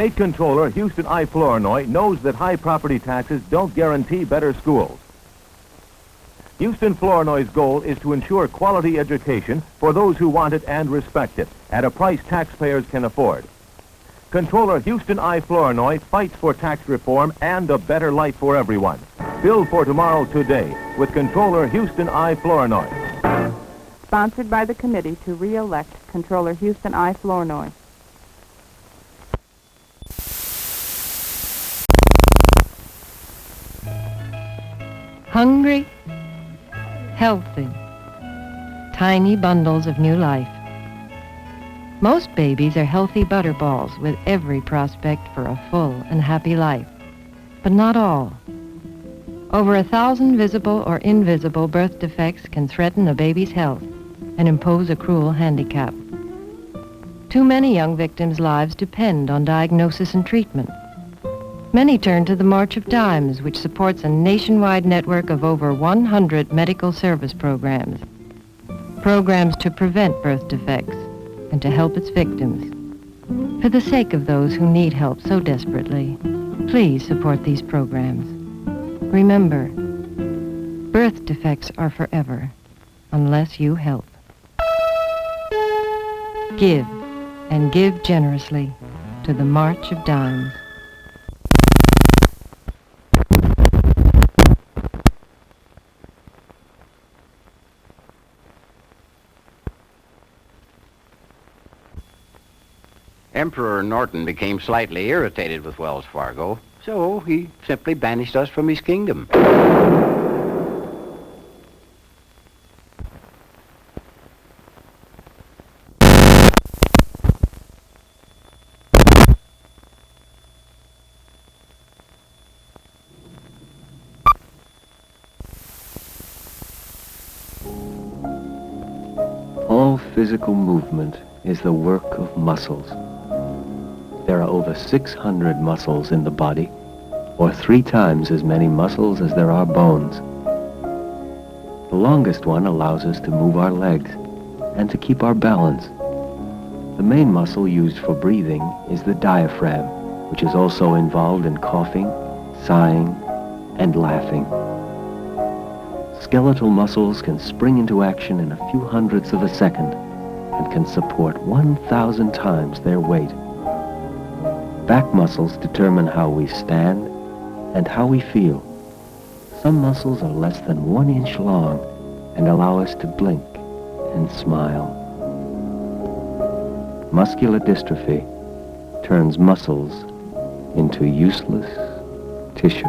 State Controller Houston I. Flournoy knows that high property taxes don't guarantee better schools. Houston Flournoy's goal is to ensure quality education for those who want it and respect it at a price taxpayers can afford. Controller Houston I. Flournoy fights for tax reform and a better life for everyone. Build for tomorrow today with Controller Houston I. Flournoy. Sponsored by the committee to re-elect Controller Houston I. Flournoy. Hungry, healthy, tiny bundles of new life. Most babies are healthy butterballs with every prospect for a full and happy life. But not all. Over 1,000 visible or invisible birth defects can threaten a baby's health and impose a cruel handicap. Too many young victims' lives depend on diagnosis and treatment. Many turn to the March of Dimes, which supports a nationwide network of over 100 medical service programs. Programs to prevent birth defects and to help its victims. For the sake of those who need help so desperately, please support these programs. Remember, birth defects are forever, unless you help. Give, and give generously, to the March of Dimes. Emperor Norton became slightly irritated with Wells Fargo, so he simply banished us from his kingdom. All physical movement is the work of muscles. There are over 600 muscles in the body, or 3 times as many muscles as there are bones. The longest one allows us to move our legs and to keep our balance. The main muscle used for breathing is the diaphragm, which is also involved in coughing, sighing, and laughing. Skeletal muscles can spring into action in a few hundredths of a second and can support 1,000 times their weight. Back muscles determine how we stand and how we feel. Some muscles are less than 1 inch long and allow us to blink and smile. Muscular dystrophy turns muscles into useless tissue.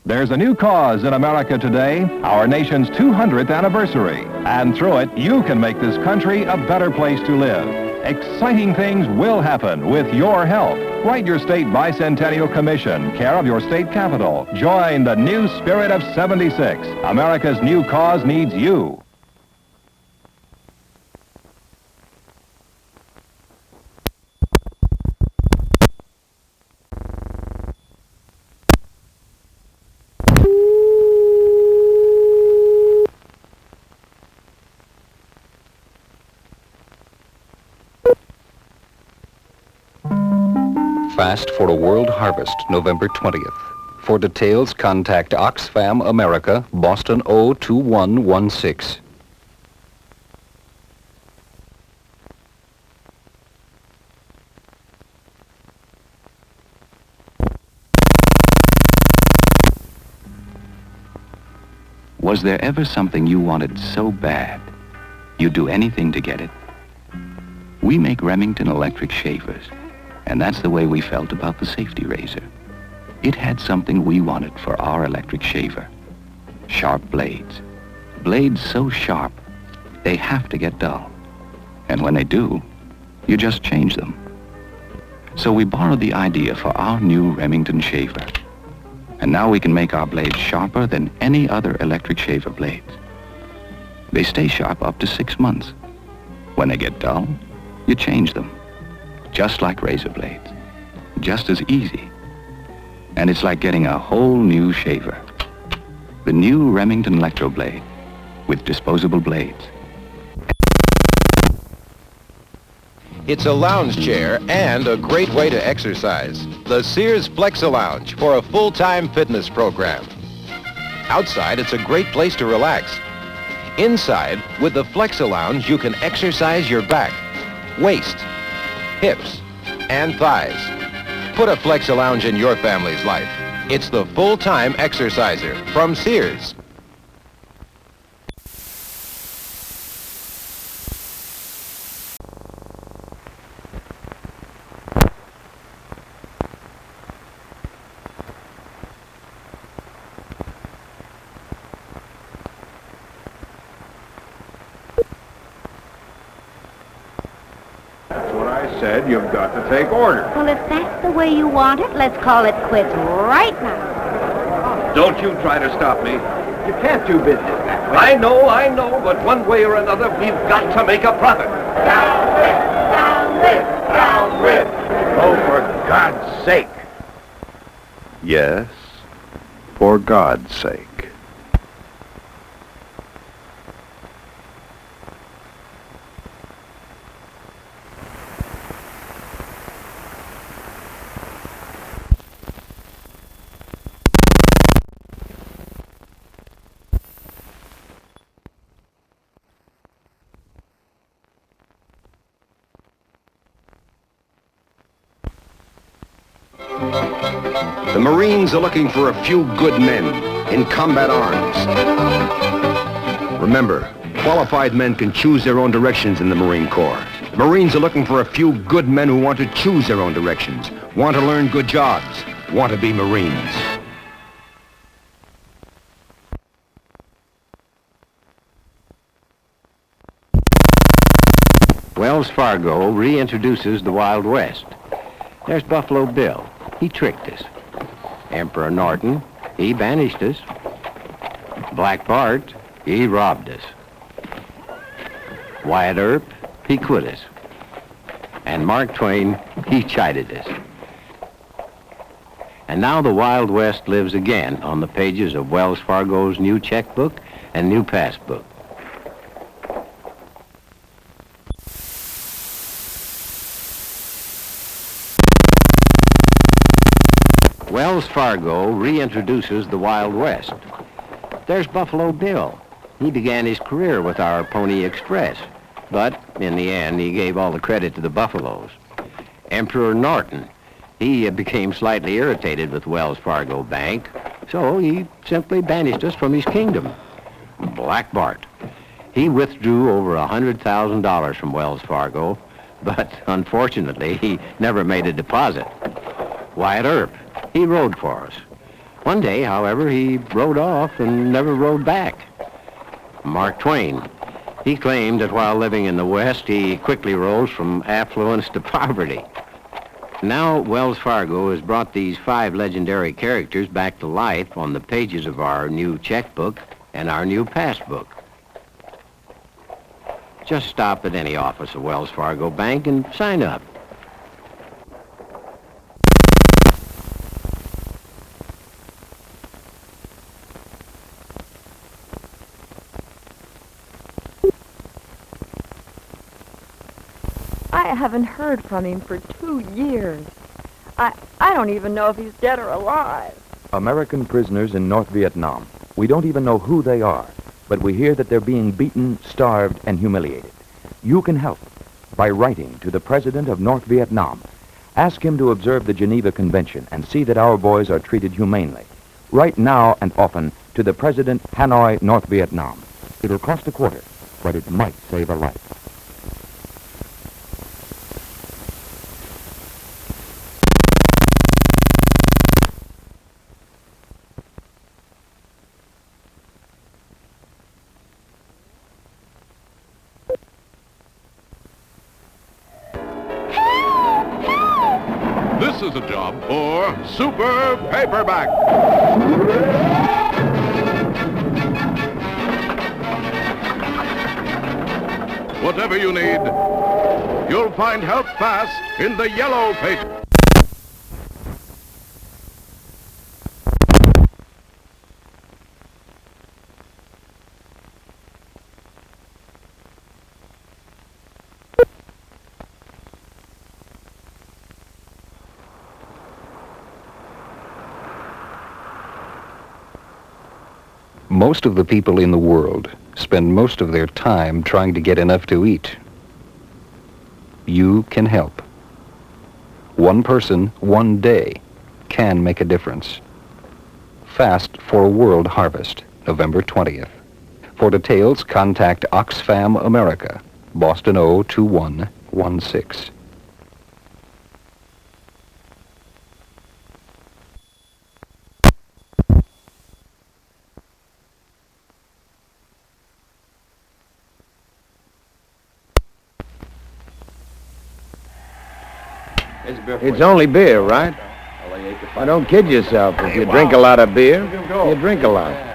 There's a new cause in America today, our nation's 200th anniversary. And through it, you can make this country a better place to live. Exciting things will happen with your help. Write your state bicentennial commission, care of your state capital. Join the new spirit of 76. America's new cause needs you. Fast for a World Harvest, November 20th. For details, contact Oxfam America, Boston 02116. Was there ever something you wanted so bad, you'd do anything to get it? We make Remington electric shavers, and that's the way we felt about the safety razor. It had something we wanted for our electric shaver. Sharp blades. Blades so sharp, they have to get dull. And when they do, you just change them. So we borrowed the idea for our new Remington shaver. And now we can make our blades sharper than any other electric shaver blades. They stay sharp up to 6 months. When they get dull, you change them. Just like razor blades. Just as easy. And it's like getting a whole new shaver. The new Remington Electro Blade with disposable blades. It's a lounge chair and a great way to exercise. The Sears Flex-A-Lounge for a full-time fitness program. Outside, it's a great place to relax. Inside, with the Flex-A-Lounge, you can exercise your back, waist, hips, and thighs. Put a Flex-A-Lounge in your family's life. It's the full-time exerciser from Sears. Said you've got to take order. Well, if that's the way you want it, let's call it quits right now. Don't you try to stop me. You can't do business that way. I know, but one way or another, we've got to make a profit. Down with! Down with! Down with! Oh, for God's sake. Yes, for God's sake. The Marines are looking for a few good men in combat arms. Remember, qualified men can choose their own directions in the Marine Corps. The Marines are looking for a few good men who want to choose their own directions, want to learn good jobs, want to be Marines. Wells Fargo reintroduces the Wild West. There's Buffalo Bill. He tricked us. Emperor Norton, he banished us. Black Bart, he robbed us. Wyatt Earp, he quit us. And Mark Twain, he chided us. And now the Wild West lives again on the pages of Wells Fargo's new checkbook and new passbook. Wells Fargo reintroduces the Wild West. There's Buffalo Bill. He began his career with our Pony Express, but in the end, he gave all the credit to the Buffaloes. Emperor Norton, he became slightly irritated with Wells Fargo Bank, so he simply banished us from his kingdom. Black Bart, he withdrew over $100,000 from Wells Fargo, but unfortunately, he never made a deposit. Wyatt Earp, he rode for us. One day, however, he rode off and never rode back. Mark Twain, he claimed that while living in the West, he quickly rose from affluence to poverty. Now, Wells Fargo has brought these 5 legendary characters back to life on the pages of our new checkbook and our new passbook. Just stop at any office of Wells Fargo Bank and sign up. I haven't heard from him for 2 years. I don't even know if he's dead or alive. American prisoners in North Vietnam. We don't even know who they are, but we hear that they're being beaten, starved, and humiliated. You can help by writing to the President of North Vietnam. Ask him to observe the Geneva Convention and see that our boys are treated humanely. Write now and often to the President, Hanoi, North Vietnam. It'll cost a quarter, but it might save a life. This is a job for Super Paperback. whatever you need. You'll find help fast in the yellow pages. Most of the people in the world spend most of their time trying to get enough to eat. You can help. One person, one day, can make a difference. Fast for World Harvest, November 20th. For details, contact Oxfam America, Boston 02116. It's only beer, right? Well, don't kid yourself. If you drink a lot of beer, you drink a lot.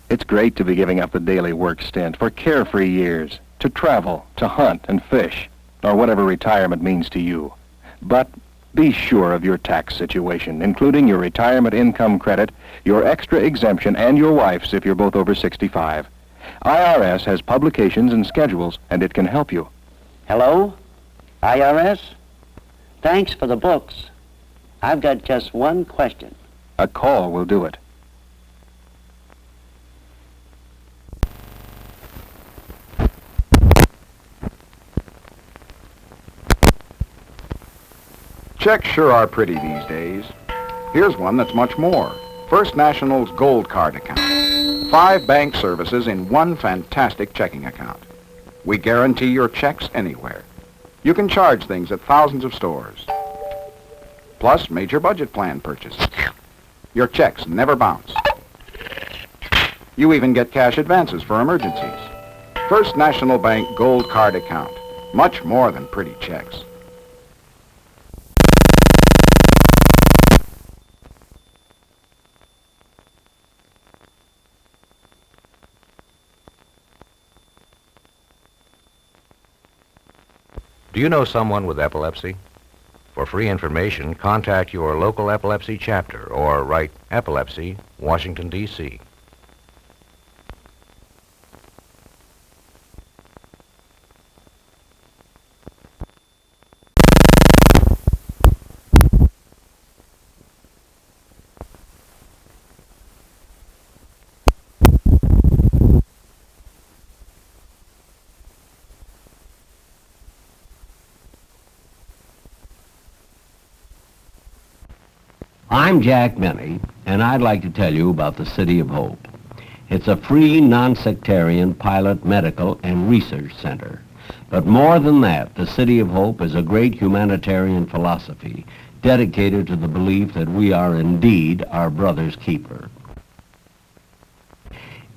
It's great to be giving up the daily work stint for carefree years, to travel, to hunt and fish, or whatever retirement means to you. But be sure of your tax situation, including your retirement income credit, your extra exemption, and your wife's if you're both over 65. IRS has publications and schedules, and it can help you. Hello? IRS? Thanks for the books. I've got just one question. A call will do it. Checks sure are pretty these days. Here's one that's much more. First National's Gold Card account. 5 bank services in one fantastic checking account. We guarantee your checks anywhere. You can charge things at thousands of stores. Plus major budget plan purchases. Your checks never bounce. You even get cash advances for emergencies. First National Bank Gold Card account. Much more than pretty checks. Do you know someone with epilepsy? For free information, contact your local epilepsy chapter or write Epilepsy, Washington, D.C. I'm Jack Benny, and I'd like to tell you about the City of Hope. It's a free, non-sectarian pilot medical and research center. But more than that, the City of Hope is a great humanitarian philosophy dedicated to the belief that we are indeed our brother's keeper.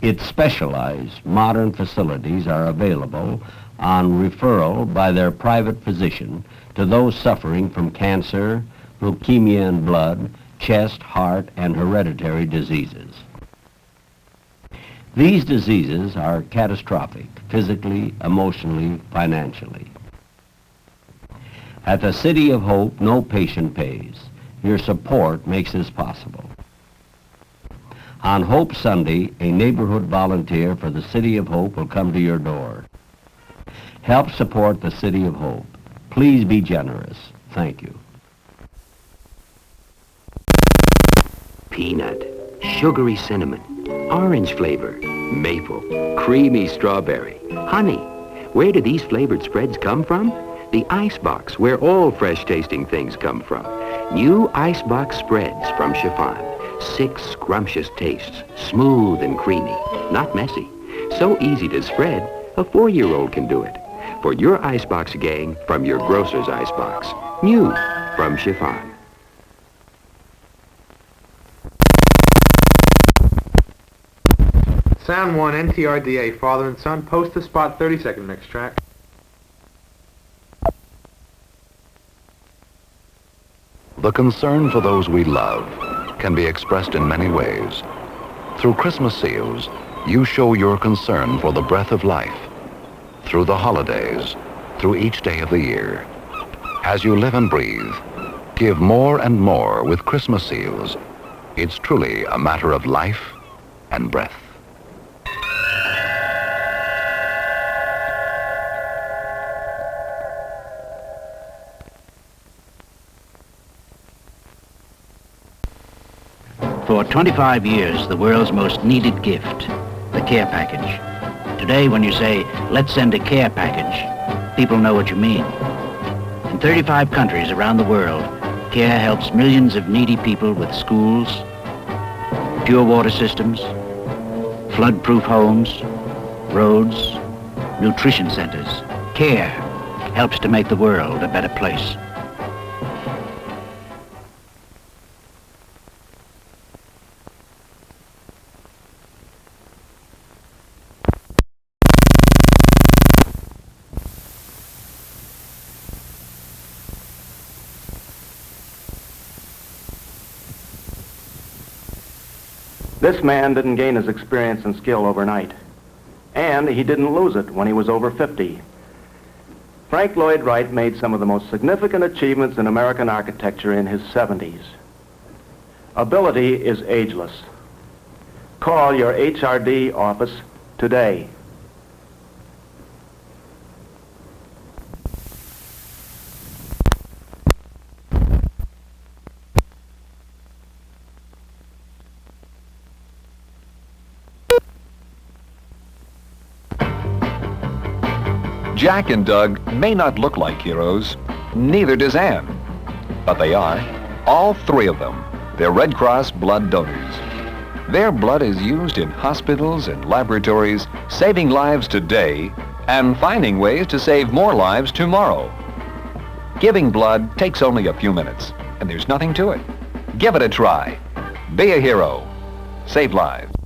Its specialized, modern facilities are available on referral by their private physician to those suffering from cancer, leukemia in blood, chest, heart, and hereditary diseases. These diseases are catastrophic, physically, emotionally, financially. At the City of Hope, no patient pays. Your support makes this possible. On Hope Sunday, a neighborhood volunteer for the City of Hope will come to your door. Help support the City of Hope. Please be generous. Thank you. Peanut, sugary cinnamon, orange flavor, maple, creamy strawberry, honey. Where do these flavored spreads come from? The Icebox, where all fresh-tasting things come from. New Icebox spreads from Chiffon. 6 scrumptious tastes, smooth and creamy, not messy. So easy to spread, a 4-year-old can do it. For your Icebox gang, from your grocer's Icebox. New from chiffon. Sound 1, NTRDA, father and son, post to spot 32nd next track. The concern for those we love can be expressed in many ways. Through Christmas seals, you show your concern for the breath of life. Through the holidays, through each day of the year. As you live and breathe, give more and more with Christmas seals. It's truly a matter of life and breath. For 25 years, the world's most needed gift, the care package. Today, when you say, let's send a care package, people know what you mean. In 35 countries around the world, CARE helps millions of needy people with schools, pure water systems, flood-proof homes, roads, nutrition centers. CARE helps to make the world a better place. This man didn't gain his experience and skill overnight, and he didn't lose it when he was over 50. Frank Lloyd Wright made some of the most significant achievements in American architecture in his 70s. Ability is ageless. Call your HRD office today. Jack and Doug may not look like heroes, neither does Ann, but they are, all three of them. They're Red Cross blood donors. Their blood is used in hospitals and laboratories, saving lives today and finding ways to save more lives tomorrow. Giving blood takes only a few minutes, and there's nothing to it. Give it a try. Be a hero. Save lives.